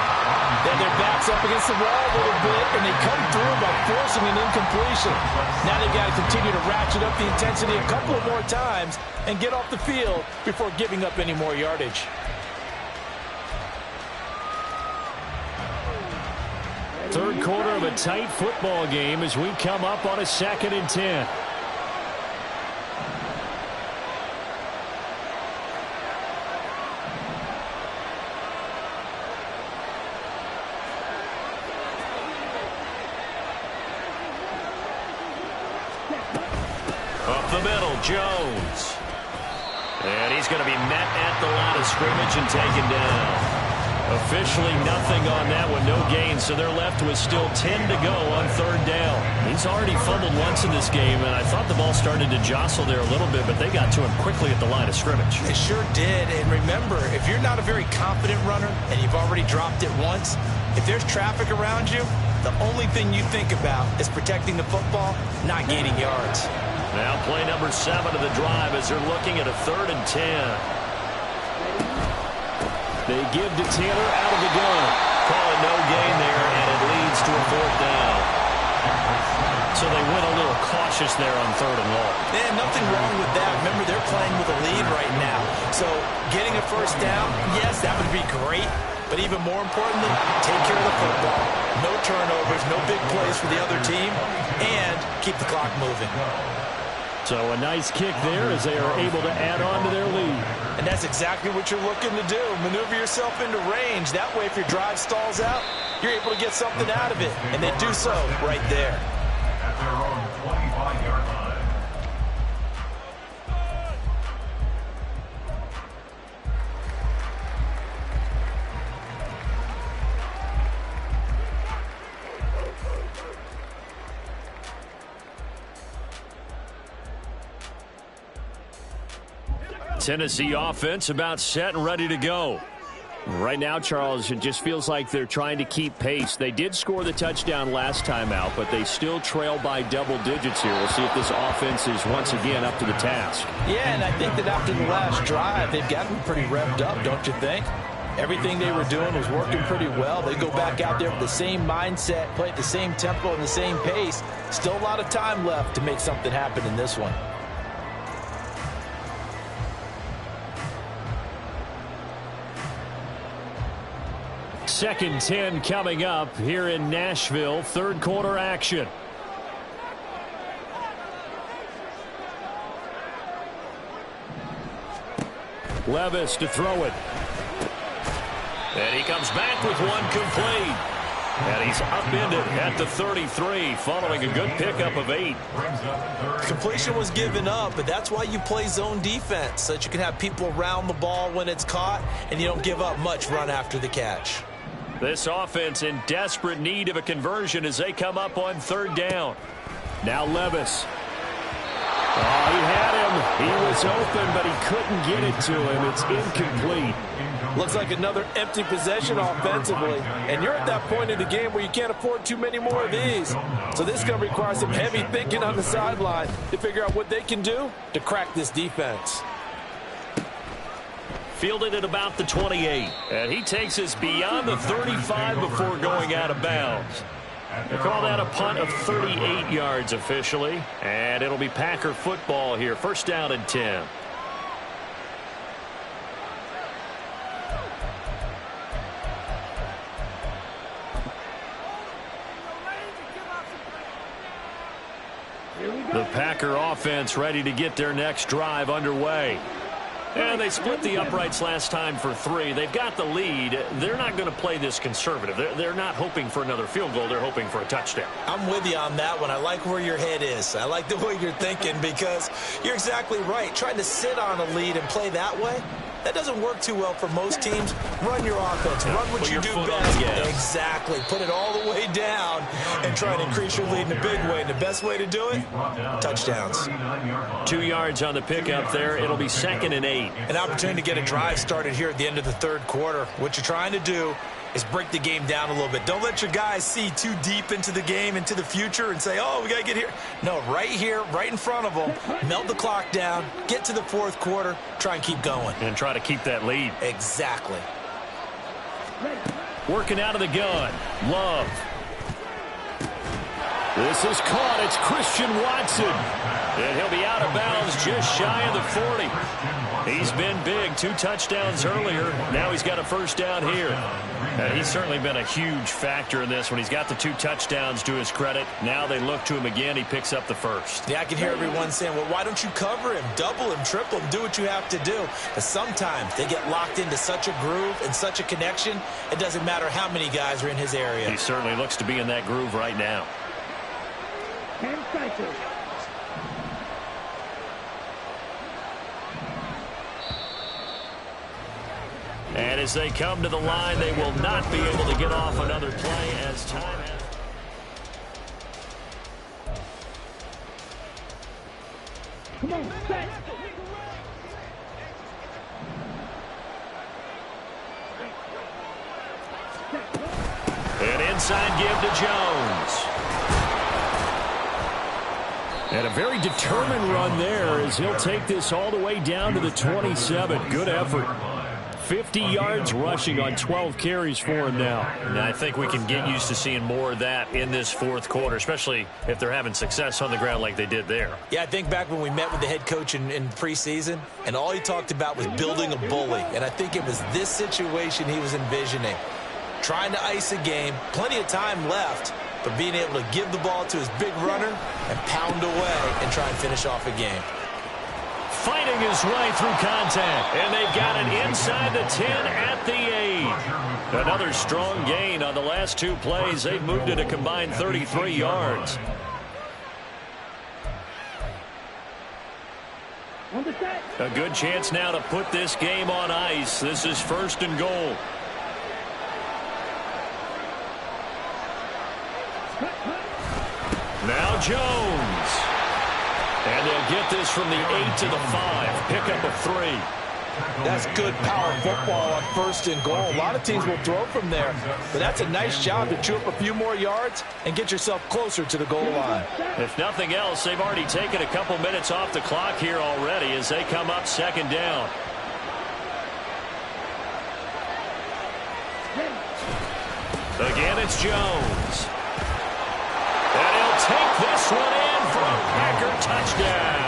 Speaker 2: Then their backs up against the wall a little bit, and they come through by forcing an incompletion. Now they've got to continue to ratchet up the intensity a couple of more times and get off the field before giving up any more yardage.
Speaker 1: Third quarter of a tight football game as we come up on a 2nd and 10. Up the middle, Jones. And he's going to be met at the line of scrimmage and taken down. Officially nothing on that one, no gain, so they're left with still 10 to go on third down. He's already fumbled once in this game, and I thought the ball started to jostle there a little bit, but they got to him quickly at the line of scrimmage.
Speaker 2: It sure did, and remember, if you're not a very confident runner and you've already dropped it once, if there's traffic around you, the only thing you think about is protecting the football, not gaining yards.
Speaker 1: Now play number 7 of the drive as they're looking at a 3rd and 10. They give to Taylor out of the gun. Call it no gain there, and it leads to a 4th down. So they went a little cautious there on 3rd and long.
Speaker 2: Man, nothing wrong with that. Remember, they're playing with a lead right now. So getting a 1st down, yes, that would be great. But even more importantly, take care of the football. No turnovers, no big plays for the other team, and keep the clock moving.
Speaker 1: So a nice kick there as they are able to add on to their lead.
Speaker 2: And that's exactly what you're looking to do. Maneuver yourself into range. That way, if your drive stalls out, you're able to get something out of it. And they do so right there.
Speaker 3: At their own 25-yard line.
Speaker 1: Tennessee offense about set and ready to go. Right now, Charles, it just feels like they're trying to keep pace. They did score the touchdown last time out, but they still trail by double digits here. We'll see if this offense is once again up to the task.
Speaker 2: Yeah, and I think that after the last drive, they've gotten pretty revved up, don't you think? Everything they were doing was working pretty well. They go back out there with the same mindset, play at the same tempo and the same pace. Still a lot of time left to make something happen in this one.
Speaker 1: Second 10 coming up here in Nashville. 3rd quarter action. Levis to throw it. And he comes back with one complete. And he's upended at the 33 following a good pickup of 8.
Speaker 2: Completion was given up, but that's why you play zone defense, so that you can have people around the ball when it's caught and you don't give up much run after the catch.
Speaker 1: This offense in desperate need of a conversion as they come up on 3rd down. Now Levis. Oh, he had him. He was open, but he couldn't get it to him. It's incomplete.
Speaker 2: Looks like another empty possession offensively. And you're at that point in the game where you can't afford too many more of these. So this is going to require some heavy thinking on the sideline to figure out what they can do to crack this defense.
Speaker 1: Fielded at about the 28. And he takes us beyond the 35 before going out of bounds. They call that a punt of 38 yards officially. And it'll be Packer football here. 1st down and 10. The Packer offense ready to get their next drive underway. And they split the uprights last time for 3. They've got the lead. They're not going to play this conservative. They're not hoping for another field goal. They're hoping for a touchdown.
Speaker 2: I'm with you on that one. I like where your head is. I like the way you're thinking because you're exactly right. Trying to sit on a lead and play that way, that doesn't work too well for most teams. Run your offense. Run what you do best. Exactly. Put it all the way down and try and increase your lead in a big way. And the best way to do it, touchdowns.
Speaker 1: 2 yards on the pickup there. It'll be 2nd and 8.
Speaker 2: An opportunity to get a drive started here at the end of the 3rd quarter. What you're trying to do is break the game down a little bit. Don't let your guys see too deep into the game, into the future, and say, oh, we got to get here. No, right here, right in front of them, melt the clock down, get to the 4th quarter, try and keep going.
Speaker 1: And try to keep that lead.
Speaker 2: Exactly.
Speaker 1: Working out of the gun. Love. This is caught. It's Christian Watson. And he'll be out of bounds just shy of the 40. He's been big. 2 touchdowns earlier. Now he's got a 1st down here. He's certainly been a huge factor in this when he's got the 2 touchdowns to his credit. Now they look to him again. He picks up the 1st.
Speaker 2: Yeah, I can hear everyone saying, well, why don't you cover him, double him, triple him, do what you have to do. But sometimes they get locked into such a groove and such a connection, it doesn't matter how many guys are in his area.
Speaker 1: He certainly looks to be in that groove right now. As they come to the line, they will not be able to get off another play as time has...
Speaker 4: Come on, set.
Speaker 1: An inside give to Jones. And a very determined run there as he'll take this all the way down to the 27. Good effort. 50 yards rushing on 12 carries for him now.
Speaker 5: And I think we can get used to seeing more of that in this fourth quarter, especially if they're having success on the ground like they did there.
Speaker 2: Yeah, I think back when we met with the head coach in preseason, and all he talked about was building a bully. And I think it was this situation he was envisioning. Trying to ice a game, plenty of time left, but being able to give the ball to his big runner and pound away and try and finish off a game.
Speaker 1: Fighting his way through contact, and they've got it inside the 10 at the 8. Another strong gain on the last two plays. They've moved it a combined 33 yards. A good chance now to put this game on ice. This is 1st and goal. Now Jones. And they'll get this from the 8 to the 5. Pickup of 3.
Speaker 2: That's good power football on 1st and goal. A lot of teams will throw from there, but that's a nice job to chew up a few more yards and get yourself closer to the goal line.
Speaker 1: If nothing else, they've already taken a couple minutes off the clock here already as they come up 2nd down. Again, it's Jones. And he'll take this one in for a Packer touchdown.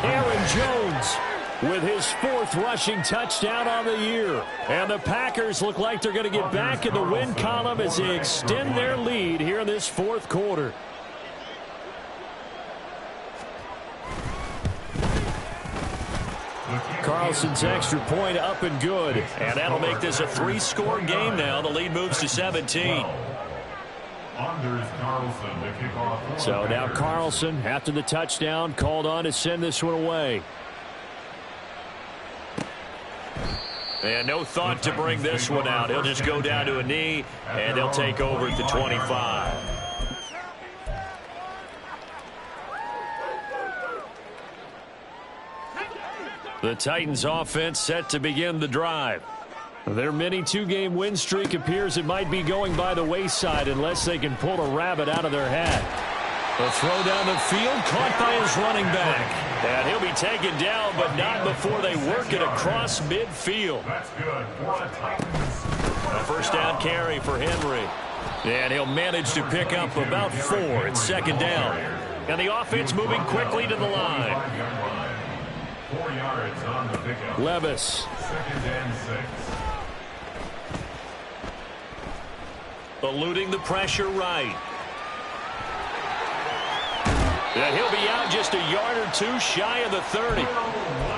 Speaker 1: Aaron Jones with his 4th rushing touchdown on the year. And the Packers look like they're going to get back in the win column as they extend their lead here in this 4th quarter. Carlson's extra point up and good. And that'll make this a 3-score game now. The lead moves to 17. So now Carlson, after the touchdown, called on to send this one away. And no thought to bring this one out. He'll just go down to a knee, and they'll take over at the 25. The Titans offense set to begin the drive. Their mini 2-game win streak appears it might be going by the wayside unless they can pull a rabbit out of their hat. A throw down the field, caught by his running back. And he'll be taken down, but not before they work it across midfield. A 1st down carry for Henry. And he'll manage to pick up about 4 at 2nd down. And the offense moving quickly to the line.
Speaker 3: 4 yards on the pickup.
Speaker 1: Levis.
Speaker 3: 2nd and 6.
Speaker 1: Eluding the pressure right. And he'll be out just a yard or 2 shy of the 30.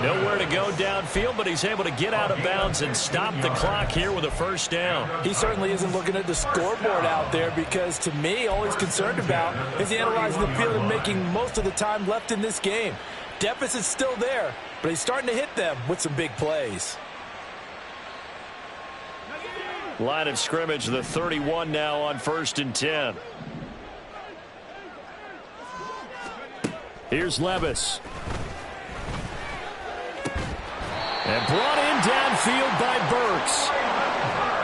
Speaker 1: Nowhere to go downfield, but he's able to get out of bounds and stop the clock here with a 1st down.
Speaker 2: He certainly isn't looking at the scoreboard out there because, to me, all he's concerned about is analyzing the field and making most of the time left in this game. Deficit's still there, but he's starting to hit them with some big plays.
Speaker 1: Line of scrimmage, the 31 now on 1st and 10. Here's Levis. And brought in downfield by Burks.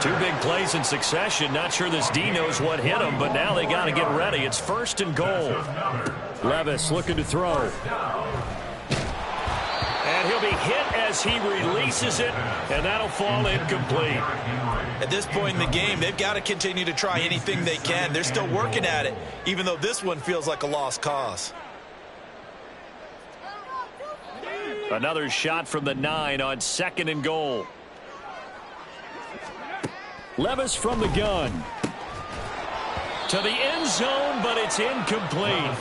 Speaker 1: 2 big plays in succession. Not sure this D knows what hit him, but now they got to get ready. It's 1st and goal. Levis looking to throw. And he'll be hit as he releases it, and that'll fall incomplete.
Speaker 2: At this point in the game, they've got to continue to try anything they can. They're still working at it, even though this one feels like a lost cause.
Speaker 1: Another shot from the 9 on 2nd and goal. Levis from the gun. To the end zone, but it's incomplete.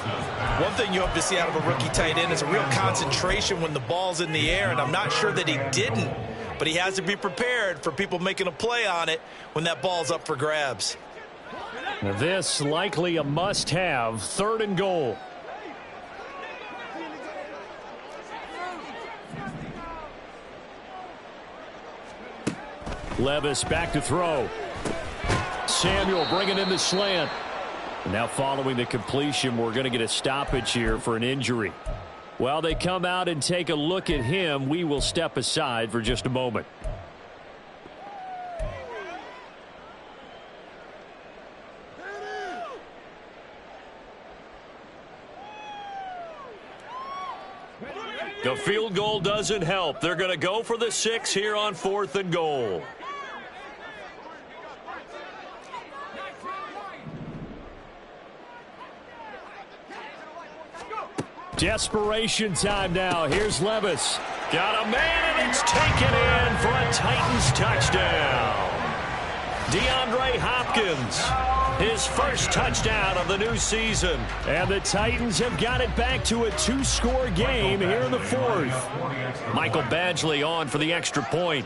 Speaker 2: One thing you hope to see out of a rookie tight end is a real concentration when the ball's in the air, and I'm not sure that he didn't, but he has to be prepared for people making a play on it when that ball's up for grabs.
Speaker 1: This likely a must-have, 3rd and goal. Levis back to throw. Samuel bringing in the slant. And now following the completion, we're going to get a stoppage here for an injury. While they come out and take a look at him, we will step aside for just a moment. The field goal doesn't help. They're going to go for the 6 here on 4th and goal. Desperation time now. Here's Levis. Got a man, and it's taken in for a Titans touchdown. DeAndre Hopkins, his first touchdown of the new season. And the Titans have got it back to a 2-score game here in the 4th. Michael Badgley on for the extra point.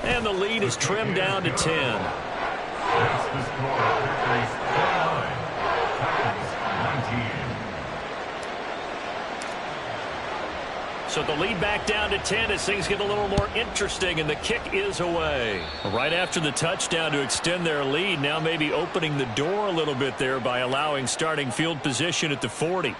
Speaker 1: And the lead is trimmed down to 10.
Speaker 3: That's the score. Packers 29, Titans 19.
Speaker 1: So the lead back down to 10 as things get a little more interesting, and the kick is away. Right after the touchdown to extend their lead, now maybe opening the door a little bit there by allowing starting field position at the 40.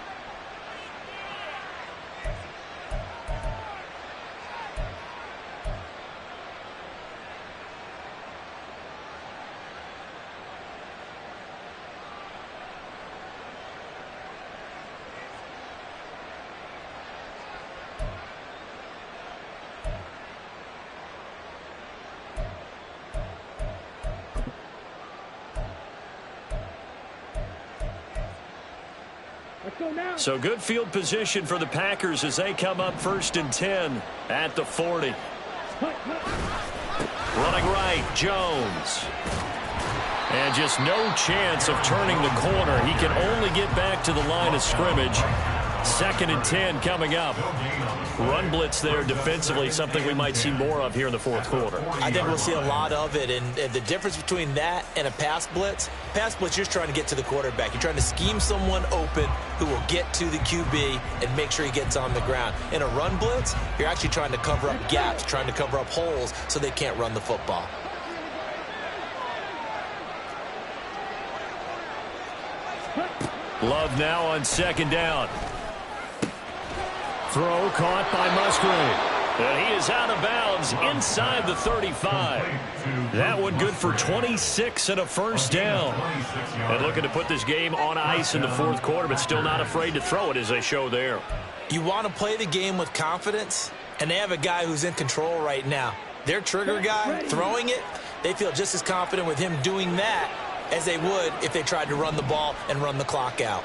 Speaker 1: So good field position for the Packers as they come up 1st and 10 at the 40. Running right, Jones. And just no chance of turning the corner. He can only get back to the line of scrimmage. 2nd and 10 coming up. Run blitz there defensively, something we might see more of here in the 4th quarter.
Speaker 2: I think we'll see a lot of it, and the difference between that and a pass blitz, you're just trying to get to the quarterback. You're trying to scheme someone open who will get to the QB and make sure he gets on the ground. In a run blitz, you're actually trying to cover up gaps, trying to cover up holes so they can't run the football.
Speaker 1: Love now on 2nd down. Throw caught by Musgrave. And he is out of bounds inside the 35. That one good for 26 and a first down. And looking to put this game on ice in the 4th quarter, but still not afraid to throw it as they show there.
Speaker 2: You want to play the game with confidence, and they have a guy who's in control right now. Their trigger guy, throwing it, they feel just as confident with him doing that as they would if they tried to run the ball and run the clock out.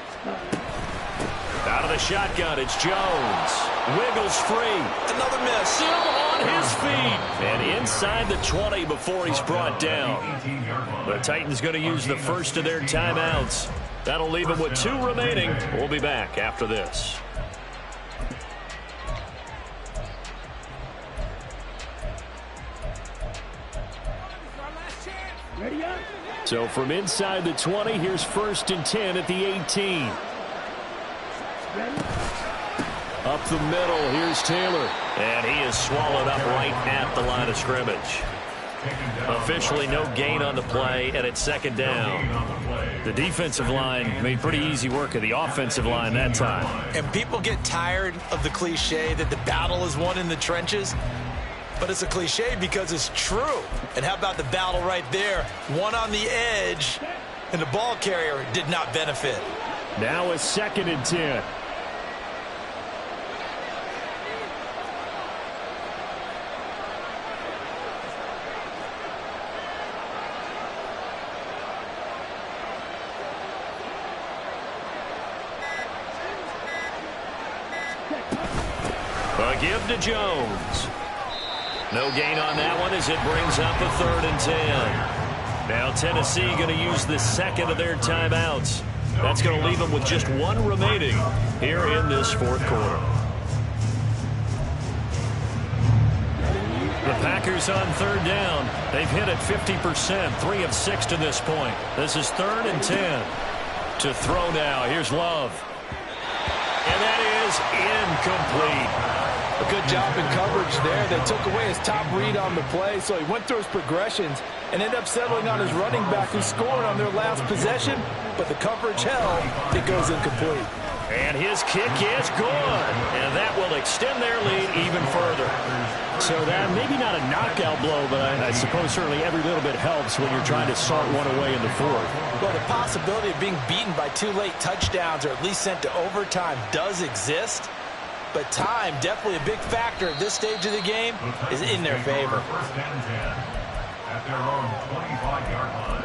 Speaker 1: Out of the shotgun, it's Jones. Wiggles free.
Speaker 2: Another miss.
Speaker 1: Still on his feet. And inside the 20 before he's brought down. The Titans going to use the first of their timeouts. That'll leave them with 2 remaining. We'll be back after this. So from inside the 20, here's 1st and 10 at the 18. Up the middle, here's Taylor. And he is swallowed up right at the line of scrimmage. Officially no gain on the play, and it's 2nd down. The defensive line made pretty easy work of the offensive line that time.
Speaker 2: And people get tired of the cliche that the battle is won in the trenches. But it's a cliche because it's true. And how about the battle right there? One on the edge, and the ball carrier did not benefit.
Speaker 1: Now a 2nd and 10. A give to Jones. No gain on that one as it brings up a 3rd and 10. Now Tennessee going to use the 2nd of their timeouts. That's going to leave them with just 1 remaining here in this 4th quarter. The Packers on 3rd down. They've hit it 50%, 3 of 6 to this point. This is 3rd and 10. To throw now. Here's Love. And that
Speaker 5: is incomplete.
Speaker 2: A good job in coverage there. They took away his top read on the play, so he went through his progressions and ended up settling on his running back who scored on their last possession, but the coverage held. It goes incomplete.
Speaker 5: And his kick is good, and that will extend their lead even further.
Speaker 1: So that maybe not a knockout blow, but I suppose certainly every little bit helps when you're trying to salt one away in the fourth.
Speaker 2: Well, the possibility of being beaten by 2 late touchdowns or at least sent to overtime does exist, but time, definitely a big factor at this stage of the game, is in their favor.
Speaker 3: First and 10 at their own 25-yard line.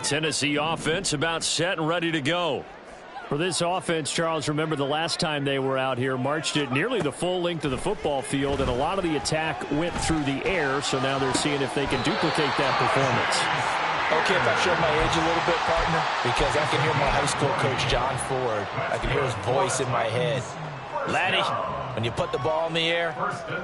Speaker 1: Tennessee offense about set and ready to go. For this offense, Charles, remember the last time they were out here, marched it nearly the full length of the football field, and a lot of the attack went through the air, so now they're seeing if they can duplicate that performance.
Speaker 2: Okay, if I show my age a little bit, partner, because I can hear my high school coach, John Ford. I can hear his voice in my head. Laddie, when you put the ball in the air,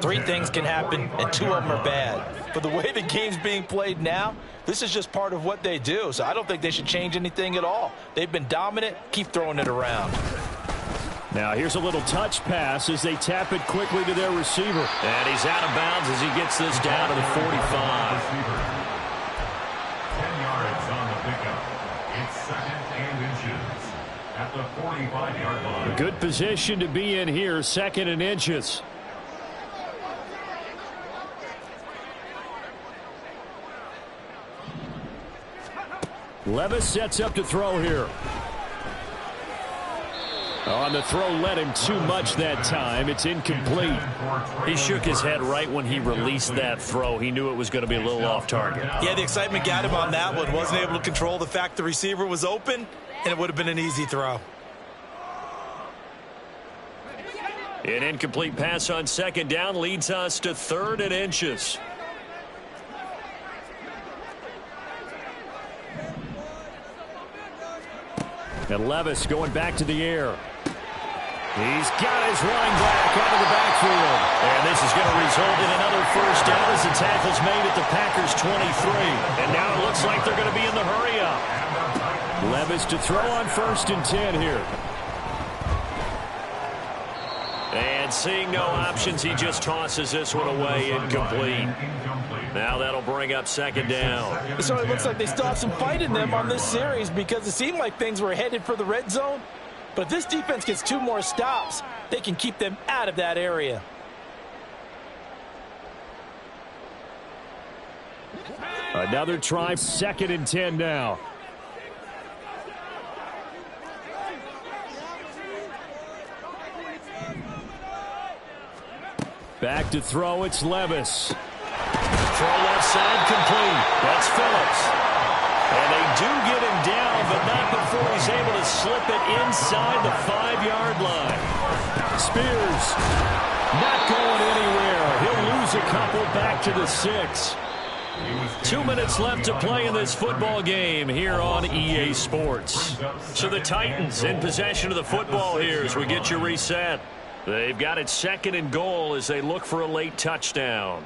Speaker 2: 3 things can happen, and 2 of them are bad. But the way the game's being played now, this is just part of what they do, so I don't think they should change anything at all. They've been dominant. Keep throwing it around.
Speaker 1: Now here's a little touch pass as they tap it quickly to their receiver.
Speaker 5: And he's out of bounds as he gets this down to the 45.
Speaker 3: 10 yards on the pickup. It's 2nd and inches at the 45-yard line.
Speaker 1: Good position to be in here, 2nd and inches. Levis sets up to throw here. On the throw, led him too much that time. It's incomplete.
Speaker 5: He shook his head right when he released that throw. He knew it was going to be a little off target.
Speaker 2: Yeah, the excitement got him on that one. Wasn't able to control the fact the receiver was open, and it would have been an easy throw.
Speaker 5: An incomplete pass on 2nd down leads us to 3rd and inches.
Speaker 1: And Levis going back to the air. He's got his running back out of the backfield.
Speaker 5: And this is going to result in another 1st down as the tackle's made at the Packers' 23. And now it looks like they're going to be in the hurry-up.
Speaker 1: Levis to throw on 1st and 10 here.
Speaker 5: And seeing no options, he just tosses this one away, incomplete. Now that'll bring up 2nd down.
Speaker 2: So it looks like they still have some fight in them on this series because it seemed like things were headed for the red zone. But if this defense gets 2 more stops, they can keep them out of that area.
Speaker 1: Another try, 2nd and 10 now. Back to throw, it's Levis.
Speaker 5: Throw left side, complete. That's Phillips. And they do get him down, but not before he's able to slip it inside the 5-yard line.
Speaker 1: Spears not going anywhere. He'll lose a couple back to the 6.
Speaker 5: 2 minutes left to play in this football game here on EA Sports. So the Titans in possession of the football here as we get you reset. They've got it 2nd and goal as they look for a late touchdown.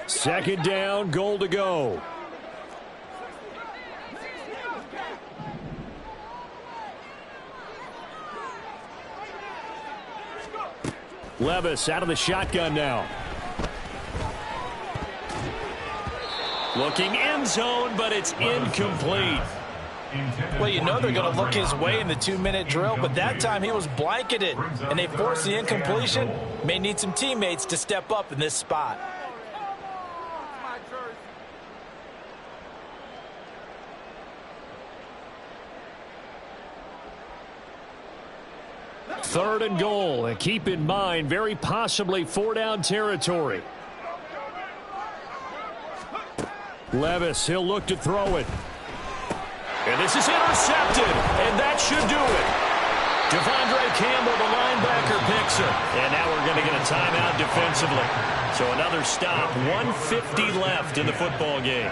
Speaker 1: 2nd down, goal to go. Levis out of the shotgun now.
Speaker 5: Looking end zone, but it's incomplete.
Speaker 2: Well, you know they're going to look his way in the 2-minute drill, but that time he was blanketed, and they forced the incompletion. May need some teammates to step up in this spot.
Speaker 1: Third and goal, and keep in mind, very possibly 4-down territory. Levis, he'll look to throw it.
Speaker 5: And this is intercepted, and that should do it. Devondre Campbell, the linebacker, picks it. And now we're going to get a timeout defensively. So another stop, 1:50 left in the football game.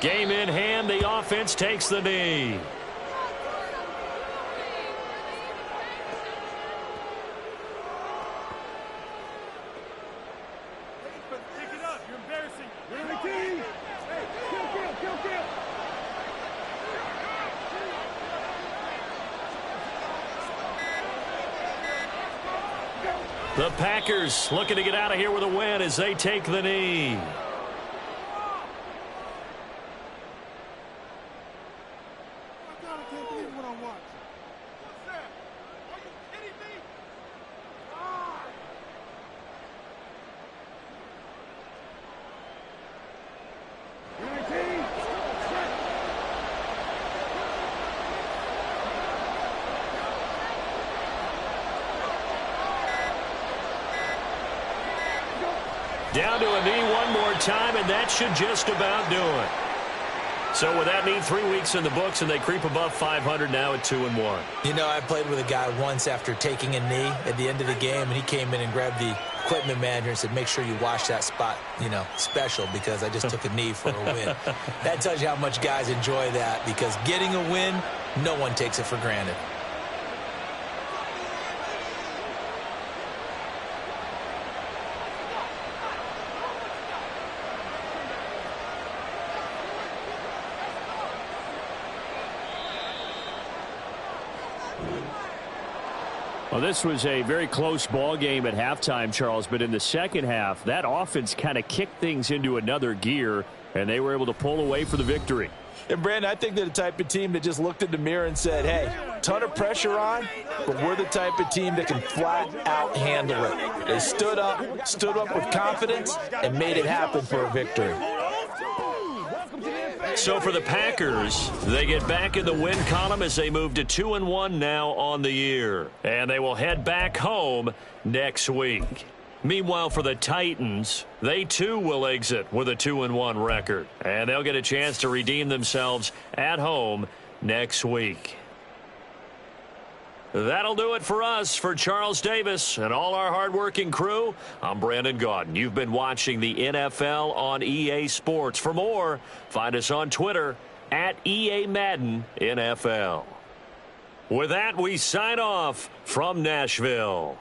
Speaker 5: Game in hand, the offense takes the knee. The Packers looking to get out of here with a win as they take the knee. Down to a knee one more time, and that should just about do it. So with that knee, 3 weeks in the books, and they creep above 500 now at 2-1.
Speaker 2: You know, I played with a guy once after taking a knee at the end of the game, and he came in and grabbed the equipment manager and said, make sure you wash that spot, you know, special, because I just took a knee for a win. That tells you how much guys enjoy that, because getting a win, no one takes it for granted.
Speaker 1: Well, this was a very close ball game at halftime, Charles, but in the second half, that offense kind of kicked things into another gear, and they were able to pull away for the victory.
Speaker 2: And, Brandon, I think they're the type of team that just looked in the mirror and said, hey, ton of pressure on, but we're the type of team that can flat out handle it. They stood up with confidence, and made it happen for a victory.
Speaker 5: So for the Packers, they get back in the win column as they move to 2-1 now on the year. And they will head back home next week. Meanwhile, for the Titans, they too will exit with a 2-1 record. And they'll get a chance to redeem themselves at home next week. That'll do it for us. For Charles Davis and all our hardworking crew, I'm Brandon Gaudin. You've been watching the NFL on EA Sports. For more, find us on Twitter at EA Madden NFL. With that, we sign off from Nashville.